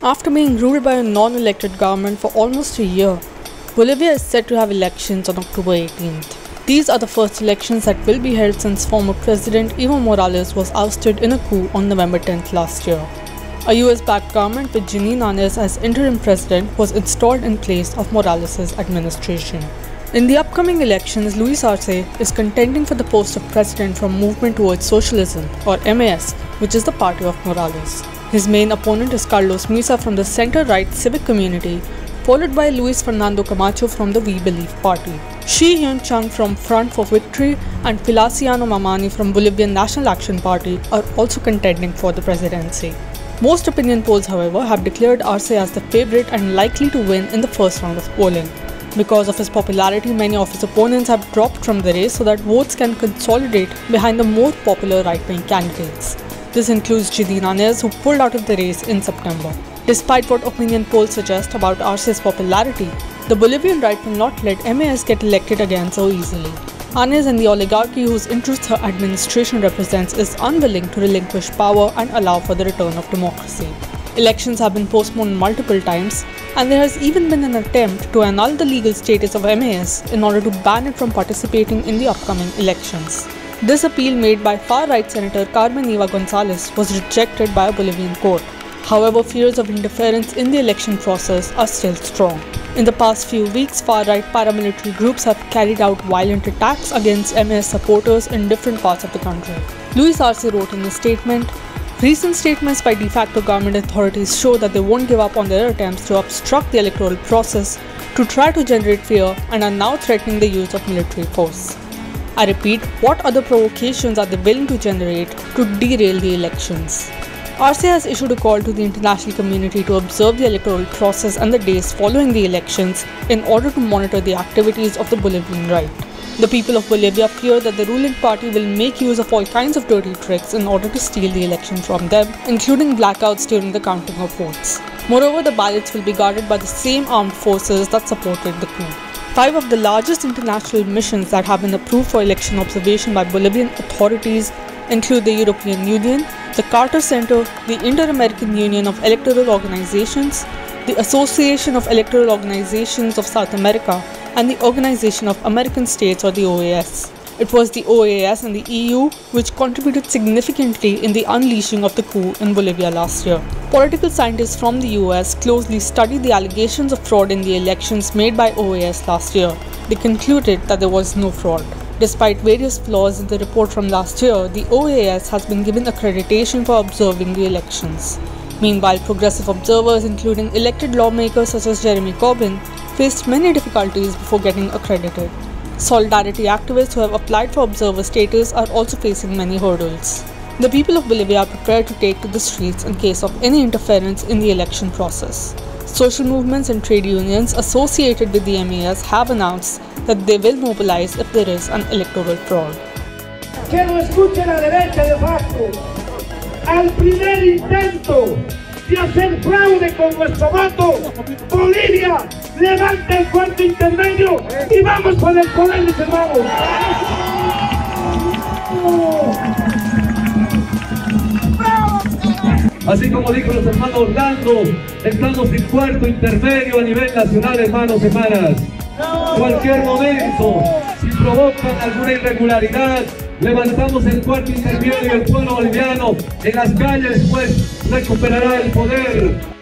After being ruled by a non-elected government for almost a year, Bolivia is set to have elections on October 18th. These are the first elections that will be held since former President Evo Morales was ousted in a coup on November 10th last year. A US-backed government with Jeanine Áñez as interim president was installed in place of Morales' administration. In the upcoming elections, Luis Arce is contending for the post of president from Movement Towards Socialism, or MAS, which is the party of Morales. His main opponent is Carlos Mesa from the center-right civic community, followed by Luis Fernando Camacho from the We Believe party. Shi Hyun Chung from Front for Victory and Feliciano Mamani from Bolivian National Action Party are also contending for the presidency. Most opinion polls, however, have declared Arce as the favorite and likely to win in the first round of polling. Because of his popularity, many of his opponents have dropped from the race so that votes can consolidate behind the more popular right-wing candidates. This includes Jeanine Áñez, who pulled out of the race in September. Despite what opinion polls suggest about Arce's popularity, the Bolivian right will not let MAS get elected again so easily. Áñez and the oligarchy whose interests her administration represents is unwilling to relinquish power and allow for the return of democracy. Elections have been postponed multiple times, and there has even been an attempt to annul the legal status of MAS in order to ban it from participating in the upcoming elections. This appeal made by far-right Senator Carmen Eva González was rejected by a Bolivian court. However, fears of interference in the election process are still strong. In the past few weeks, far-right paramilitary groups have carried out violent attacks against MAS supporters in different parts of the country. Luis Arce wrote in a statement, "Recent statements by de facto government authorities show that they won't give up on their attempts to obstruct the electoral process, to try to generate fear, and are now threatening the use of military force. I repeat, what other provocations are they willing to generate to derail the elections?" Arce has issued a call to the international community to observe the electoral process and the days following the elections in order to monitor the activities of the Bolivian right. The people of Bolivia fear that the ruling party will make use of all kinds of dirty tricks in order to steal the election from them, including blackouts during the counting of votes. Moreover, the ballots will be guarded by the same armed forces that supported the coup. 5 of the largest international missions that have been approved for election observation by Bolivian authorities include the European Union, the Carter Center, the Inter-American Union of Electoral Organizations, the Association of Electoral Organizations of South America, and the Organization of American States, or the OAS. It was the OAS and the EU which contributed significantly in the unleashing of the coup in Bolivia last year. Political scientists from the US closely studied the allegations of fraud in the elections made by OAS last year. They concluded that there was no fraud. Despite various flaws in the report from last year, the OAS has been given accreditation for observing the elections. Meanwhile, progressive observers, including elected lawmakers such as Jeremy Corbyn, faced many difficulties before getting accredited. Solidarity activists who have applied for observer status are also facing many hurdles. The people of Bolivia are prepared to take to the streets in case of any interference in the election process. Social movements and trade unions associated with the MAS have announced that they will mobilize if there is an electoral fraud. Que no escuche la derecha de facto. Al primer intento de hacer fraude con nuestro voto, Bolivia levanta el cuarto intermedio y vamos con el poder, mis hermanos. Así como dijo los hermanos Orlando, estamos en cuarto intermedio a nivel nacional, hermanos y hermanas. Cualquier momento, si provocan alguna irregularidad, levantamos el cuarto intermedio y el pueblo boliviano en las calles, pues recuperará el poder.